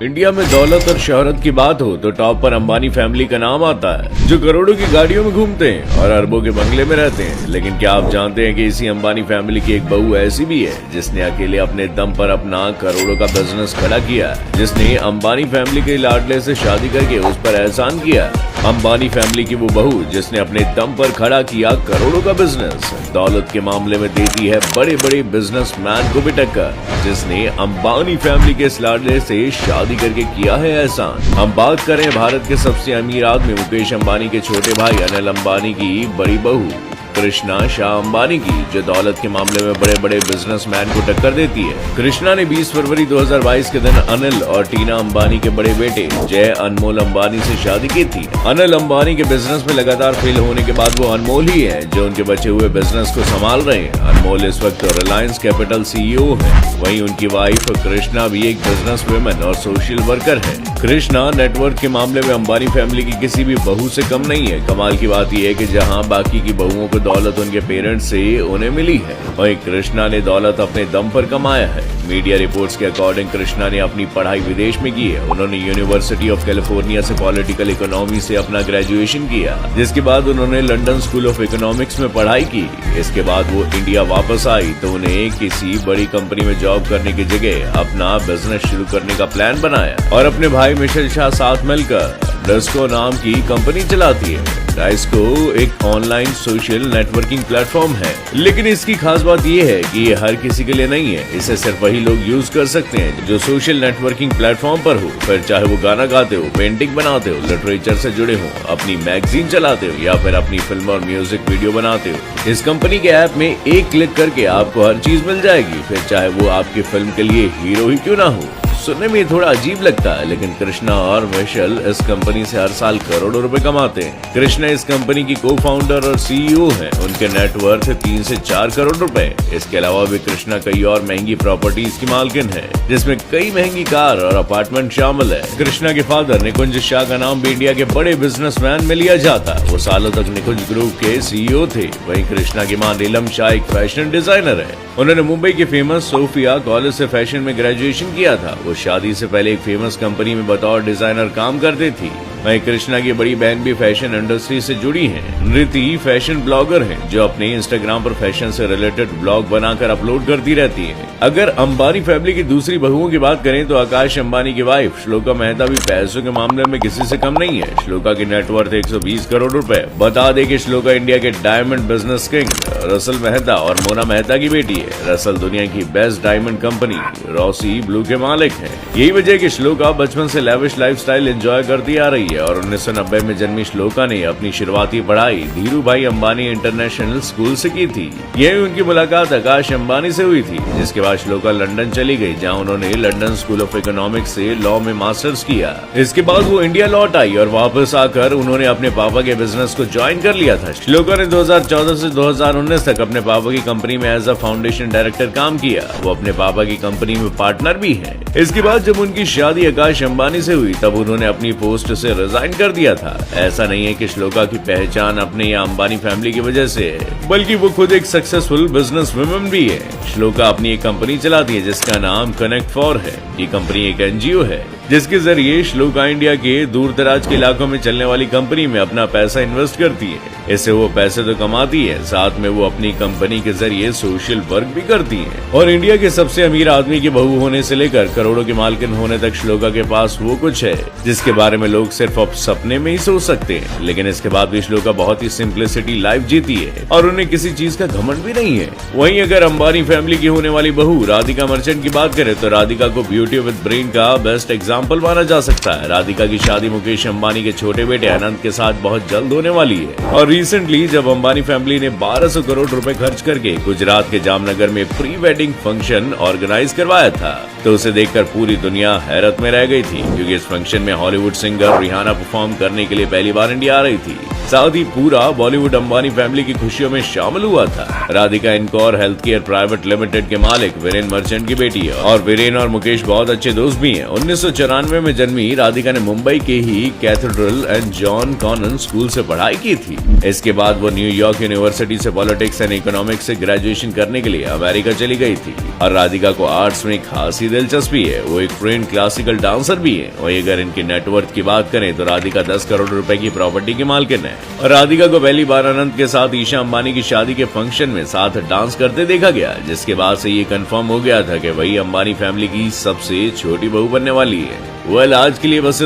India में दौलत और शोहरत की बात हो तो टॉप पर अंबानी फैमिली का नाम आता है, जो करोड़ों की गाड़ियों में घूमते हैं और अरबों के बंगले में रहते हैं। लेकिन क्या आप जानते हैं कि इसी अंबानी फैमिली की एक बहू ऐसी भी है जिसने अकेले अपने दम पर अपना करोड़ों का बिजनेस खड़ा किया है, जिसने अंबानी फैमिली के लाडले से शादी करके उस पर एहसान किया। अंबानी फैमिली की वो बहू जिसने अपने दम पर खड़ा किया करोड़ों का बिजनेस, दौलत के मामले में देती है बड़े बड़े बिजनेसमैन को भी टक्कर, जिसने अंबानी फैमिली के इस लाडले से शादी करके किया है एहसान। हम बात करें भारत के सबसे अमीर आदमी मुकेश अंबानी के छोटे भाई अनिल अंबानी की बड़ी बहू कृष्णा शाह अंबानी की, जो दौलत के मामले में बड़े बड़े बिजनेसमैन को टक्कर देती है। कृष्णा ने 20 फरवरी 2022 के दिन अनिल और टीना अंबानी के बड़े बेटे जय अनमोल अंबानी से शादी की थी। अनिल अंबानी के बिजनेस में लगातार फेल होने के बाद वो अनमोल ही है जो उनके बचे हुए बिजनेस को संभाल रहे हैं। अनमोल इस वक्त रिलायंस कैपिटल CEO है। वहीं उनकी वाइफ कृष्णा भी एक बिजनेस वुमेन और सोशल वर्कर है। कृष्णा नेटवर्क के मामले में अंबानी फैमिली की किसी भी बहू से कम नहीं है। कमाल की बात यह है कि जहां बाकी की बहुओं को दौलत उनके पेरेंट्स से उन्हें मिली है, वहीं कृष्णा ने दौलत अपने दम पर कमाया है। मीडिया रिपोर्ट्स के अकॉर्डिंग कृष्णा ने अपनी पढ़ाई विदेश में की है। उन्होंने यूनिवर्सिटी ऑफ कैलिफोर्निया से पॉलिटिकल इकोनॉमी से अपना ग्रेजुएशन किया, जिसके बाद उन्होंने लंदन स्कूल ऑफ इकोनॉमिक्स में पढ़ाई की। इसके बाद वो इंडिया वापस आई तो उन्हें किसी बड़ी कंपनी में जॉब करने की जगह अपना बिजनेस शुरू करने का प्लान बनाया और अपने भाई मिशेल शाह साथ मिलकर डिस्को नाम की कंपनी चलाती है। डिस्को एक ऑनलाइन सोशल नेटवर्किंग प्लेटफॉर्म है, लेकिन इसकी खास बात यह है कि ये हर किसी के लिए नहीं है। इसे सिर्फ वही लोग यूज कर सकते हैं जो सोशल नेटवर्किंग प्लेटफॉर्म पर हो, फिर चाहे वो गाना गाते हो, पेंटिंग बनाते हो, लिटरेचर से जुड़े हो, अपनी मैगजीन चलाते हो या फिर अपनी फिल्म और म्यूजिक वीडियो बनाते हो। इस कंपनी के ऐप में एक क्लिक करके आपको हर चीज मिल जाएगी, फिर चाहे वो आपकी फिल्म के लिए हीरो ही क्यों ना हो। सुनने में थोड़ा अजीब लगता है, लेकिन कृष्णा और मिशेल इस कंपनी से हर साल करोड़ों रुपए कमाते हैं। कृष्णा इस कंपनी की को-फाउंडर और CEO हैं। उनके नेटवर्थ 3 से 4 करोड़ रुपए। इसके अलावा भी कृष्णा कई और महंगी प्रॉपर्टीज की मालकिन है, जिसमें कई महंगी कार और अपार्टमेंट शामिल है। कृष्णा के फादर निकुंज शाह का नाम भी इंडिया के बड़े बिजनेसमैन में लिया जाता है। वो सालों तक निकुंज ग्रुप के CEO थे। वहीं कृष्णा की मां नीलम शाह एक फैशन डिजाइनर है। उन्होंने मुंबई के फेमस सोफिया कॉलेज से फैशन में ग्रेजुएशन किया था। वो शादी से पहले एक फेमस कंपनी में बतौर डिजाइनर काम करती थी। वहीं कृष्णा की बड़ी बहन भी फैशन इंडस्ट्री से जुड़ी हैं। नृति फैशन ब्लॉगर हैं, जो अपने इंस्टाग्राम पर फैशन से रिलेटेड ब्लॉग बनाकर अपलोड करती रहती हैं। अगर अंबानी फैमिली की दूसरी बहुओं की बात करें तो आकाश अंबानी की वाइफ श्लोका मेहता भी पैसों के मामले में किसी से कम नहीं है। श्लोका की नेटवर्थ 120 करोड़ रुपए। बता दें कि श्लोका इंडिया के diamond business king Russell Mehta और मोना मेहता की बेटी है। रसल दुनिया की best diamond company Rossi blue के मालिक है। यही वजह है कि श्लोका बचपन से लेविश लाइफस्टाइल एंजॉय करती आ रही है और 1990 में जन्मी श्लोका ने अपनी शुरुआती पढ़ाई धीरू भाई अंबानी इंटरनेशनल स्कूल से की थी। यही उनकी मुलाकात आकाश अंबानी से हुई थी, जिसके बाद श्लोका लंदन चली गई, जहां उन्होंने लंदन स्कूल ऑफ इकोनॉमिक्स से लॉ में मास्टर्स किया। इसके बाद वो इंडिया लौट आई और वापस आकर उन्होंने अपने पापा के बिजनेस को ज्वाइन कर लिया था। श्लोका ने 2014 से 2019 तक अपने पापा की कंपनी में एज अ फाउंडेशन डायरेक्टर काम किया। वो अपने पापा की कंपनी में पार्टनर भी है। इसके बाद जब उनकी शादी आकाश अंबानी से हुई तब उन्होंने अपनी पोस्ट से रिजाइन कर दिया था। ऐसा नहीं है कि श्लोका की पहचान अपने या अंबानी फैमिली की वजह से है, बल्कि वो खुद एक सक्सेसफुल बिजनेस वुमन भी है। श्लोका अपनी एक कंपनी चलाती है जिसका नाम कनेक्ट फॉर है। ये कंपनी एक NGO है जिसके जरिए श्लोका इंडिया के दूर दराज के इलाकों में चलने वाली कंपनी में अपना पैसा इन्वेस्ट करती है। इससे वो पैसे तो कमाती है, साथ में वो अपनी कंपनी के जरिए सोशल वर्क भी करती है। और इंडिया के सबसे अमीर आदमी की बहू होने से लेकर करोड़ों की मालकिन होने तक श्लोका के पास वो कुछ है जिसके बारे में लोग सिर्फ अब सपने में ही सोच सकते हैं। लेकिन इसके बाद भी श्लोका बहुत ही सिंप्लिसिटी लाइफ जीती है और उन्हें किसी चीज का घमंड भी नहीं है। वहीं अगर अंबानी फैमिली की होने वाली बहू राधिका मर्चेंट की बात करें तो राधिका को ब्यूटी विद ब्रेन का बेस्ट एग्जाम्पल माना जा सकता है। राधिका की शादी मुकेश अंबानी के छोटे बेटे अनंत के साथ बहुत जल्द होने वाली है। और रिसेंटली जब अंबानी फैमिली ने 1200 करोड़ रुपए खर्च करके गुजरात के जामनगर में प्री वेडिंग फंक्शन ऑर्गेनाइज करवाया था तो उसे देखकर पूरी दुनिया हैरत में रह गई थी, क्योंकि इस फंक्शन में हॉलीवुड सिंगर रिहाना परफॉर्म करने के लिए पहली बार इंडिया आ रही थी। साथ ही पूरा बॉलीवुड अंबानी फैमिली की खुशियों में शामिल हुआ था। Radhika Encore Health Care Private Limited के मालिक वीरेन मर्चेंट की बेटी है और वीरेन और मुकेश बहुत अच्छे दोस्त भी हैं। 1994 में जन्मी राधिका ने मुंबई के ही Cathedral and John Connon School से पढ़ाई की थी। इसके बाद वो न्यूयॉर्क यूनिवर्सिटी से पॉलिटिक्स एंड इकोनॉमिक्स से ग्रेजुएशन करने के लिए अमेरिका चली गई थी। और राधिका को आर्ट्स में खासी दिलचस्पी है। वो एक ट्रेंड क्लासिकल डांसर भी है। और अगर इनकी नेटवर्थ की बात करें तो राधिका 10 करोड़ रुपए की प्रॉपर्टी की मालकिन है। और राधिका को पहली बार अनंत के साथ ईशा अंबानी की शादी के फंक्शन में साथ डांस करते देखा गया, जिसके बाद से ये कंफर्म हो गया था कि वही अंबानी फैमिली की सबसे छोटी बहू बनने वाली है। वेल, आज के लिए बस